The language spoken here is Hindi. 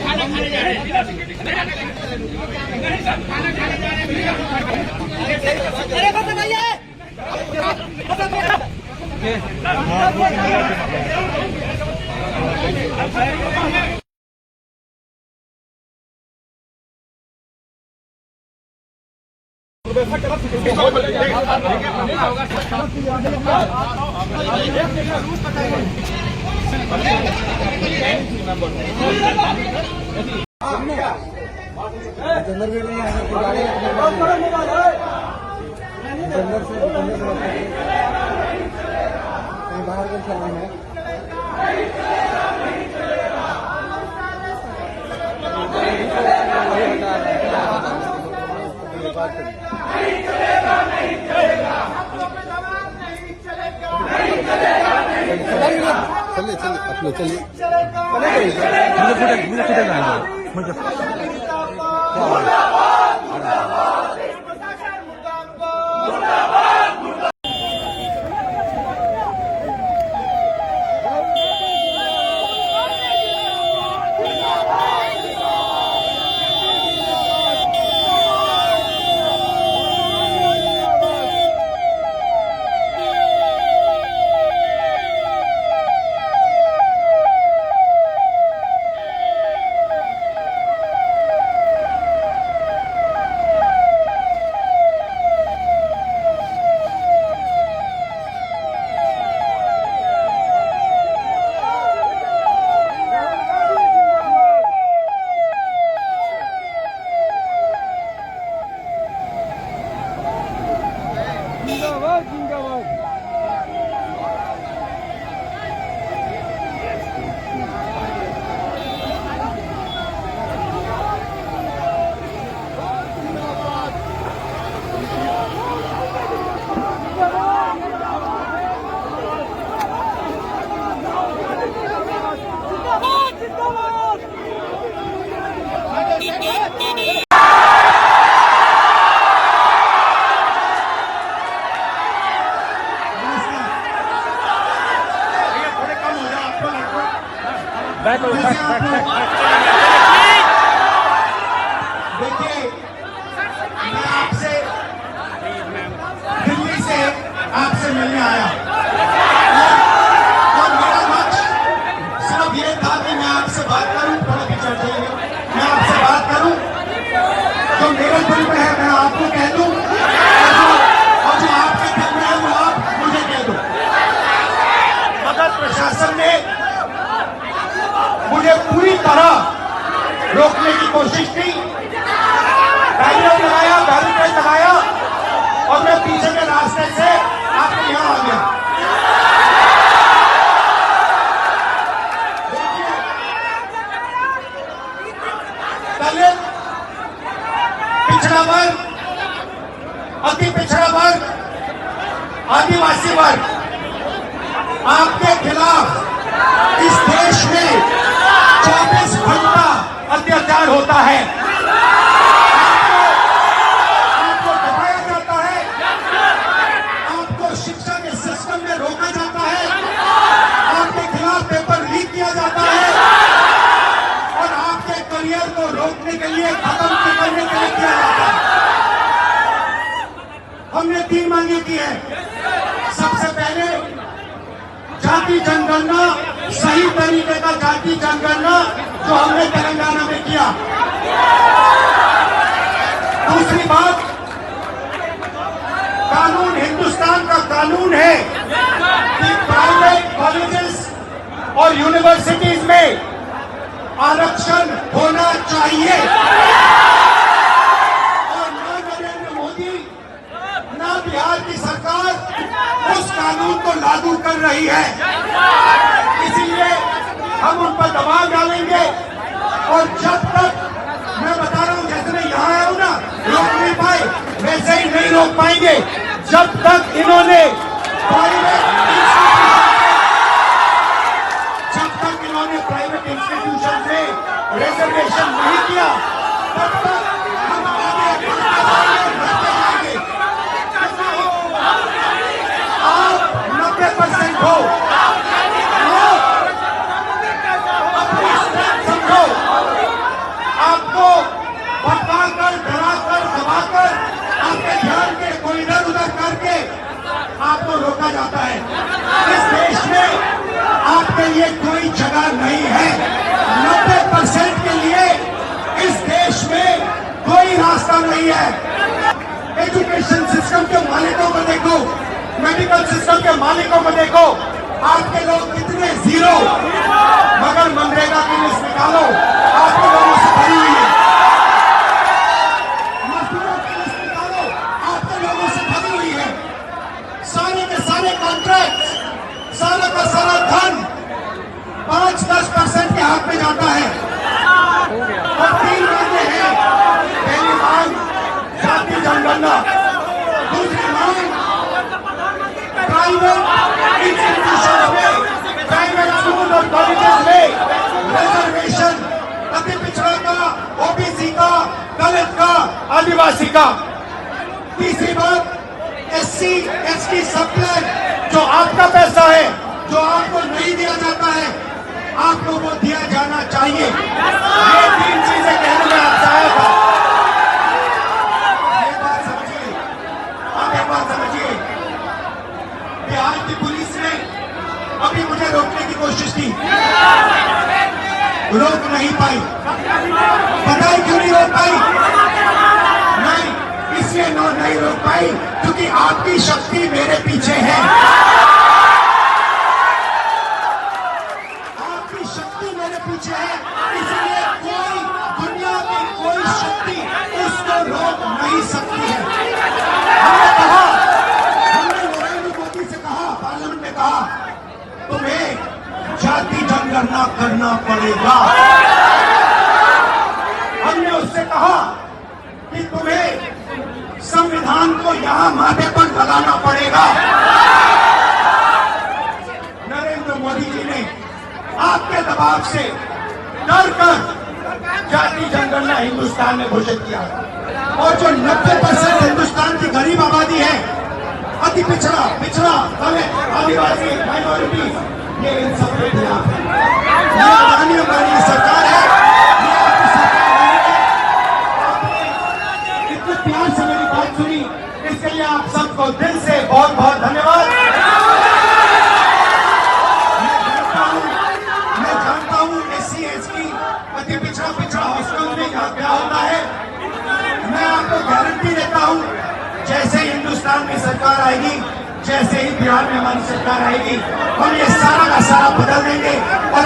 खाना खाने जा रहे हैं। अरे बस भैया अंदर भी नहीं है अंदर से बाहर का चलना है। चलिए चलिए अपने चलिए देखिए मैं आपसे दिल्ली से आपसे मिलने आया और मेरा लक्ष्य सिर्फ ये था कि मैं आपसे बात करूं, थोड़ा पिछड़ जाइए, मैं आपसे बात करूं जो मेरे दिल में है मैं आपको कह दूं और जो आपके दिल में है वो आप मुझे कह दो। मगर प्रशासन ने मुझे पूरी तरह रोकने की कोशिश की, बैरियर लगाया और मैं पीछे के रास्ते से आपके यहां आ गया। दलित, पिछड़ा वर्ग, अति पिछड़ा वर्ग, आदिवासी वर्ग आपके खिलाफ इस देश में 24 घंटा अत्याचार होता है, आपको दबाया जाता है, आपको शिक्षा के सिस्टम में रोका जाता है, आपके खिलाफ पेपर लीक किया जाता है और आपके करियर को रोकने के लिए, खत्म करने के लिए किया जाता है। हमने 3 मांगे की है। सबसे पहले जाति जनगणना, सही तरीके का जाति जनगणना जो हमने तेलंगाना में किया। दूसरी बात, कानून हिंदुस्तान का कानून है कि प्राइवेट कॉलेजेस और यूनिवर्सिटीज में आरक्षण होना चाहिए और ना नरेंद्र मोदी ना बिहार की सरकार उस कानून को लागू कर रही है। इसीलिए हम उन पर दबाव डालेंगे और जब तक, मैं बता रहा हूं, जैसे मैं यहां आया हूं ना, रोक नहीं पाए वैसे ही नहीं रोक पाएंगे जब तक इन्होंने प्राइवेट इंस्टीट्यूशन में रिजर्वेशन नहीं किया तब तक हम आगे बढ़ते जाएंगे। आप 90% हो, देखा जाता है। इस देश में आपके लिए कोई जगह नहीं है। 90% के लिए इस देश में कोई रास्ता नहीं है। एजुकेशन सिस्टम के मालिकों को देखो, मेडिकल सिस्टम के मालिकों को देखो, आपके लोग कितने जीरो, मगर मनरेगा की लिस्ट निकालो, आपके लोगों से भरी हुई है। मजदूरों की लिस्ट निकालो, आपके लोगों से भरी हुई है। सारे के सारे कॉन्ट्रैक्ट, सारा का सारा धन 5-10% के हाथ में जाता है। और 3 मांगे हैं। पहली मांग जाति जनगणना, दूसरी मांग प्राइवेट इंस्टीट्यूशन में, प्राइवेट स्कूल और कॉलेजेस में रिजर्वेशन, अति पिछड़ा का, ओबीसी का, दलित का, आदिवासी का। तीसरी बात एससी एसटी सब प्लान, जो आपका पैसा है, जो आपको नहीं दिया जाता है, आपको वो दिया जाना चाहिए। ये 3 चीजें कहने में आपसे आया था। ये बात समझिए, आप एक बात समझिए, बिहार की पुलिस ने अभी मुझे रोकने की कोशिश की, रोक नहीं पाई। पता है क्यों नहीं रोक पाई? नहीं, इसलिए नहीं रोक पाई क्योंकि आपकी शक्ति मेरे पीछे है। आपकी शक्ति मेरे पीछे है, इसलिए कोई दुनिया की कोई शक्ति उसको रोक नहीं सकती है। हमने कहा, हमने नरेंद्र मोदी से कहा, पार्लियामेंट में कहा, तुम्हें जाति जनगणना करना पड़ेगा। हमने उससे कहा कि तुम्हें संविधान को यहां माथे पर लगाना पड़ेगा। नरेंद्र मोदी जी ने आपके दबाव से डर कर जाति जनगणना हिंदुस्तान में घोषित किया। और जो 90% हिंदुस्तान की गरीब आबादी है, अति पिछड़ा, दलित, आदिवासी, माइनॉरिटी, ये इन सब के खिलाफ है। ये अदानी अंबानी की सरकार है, ये आपकी सरकार है। आपने इतने प्यार से मेरी बात सुनी, इसके लिए आप सबको दिल से बहुत बहुत धन्यवाद। मैं जानता हूँ एससी एसटी, अति पिछड़ा हॉस्टल में क्या होता है। मैं आपको गारंटी देता हूँ, जैसे ही हिंदुस्तान में सरकार आएगी, जैसे ही बिहार में हमारी सरकार आएगी, हम ये सारा का सारा बदल देंगे। और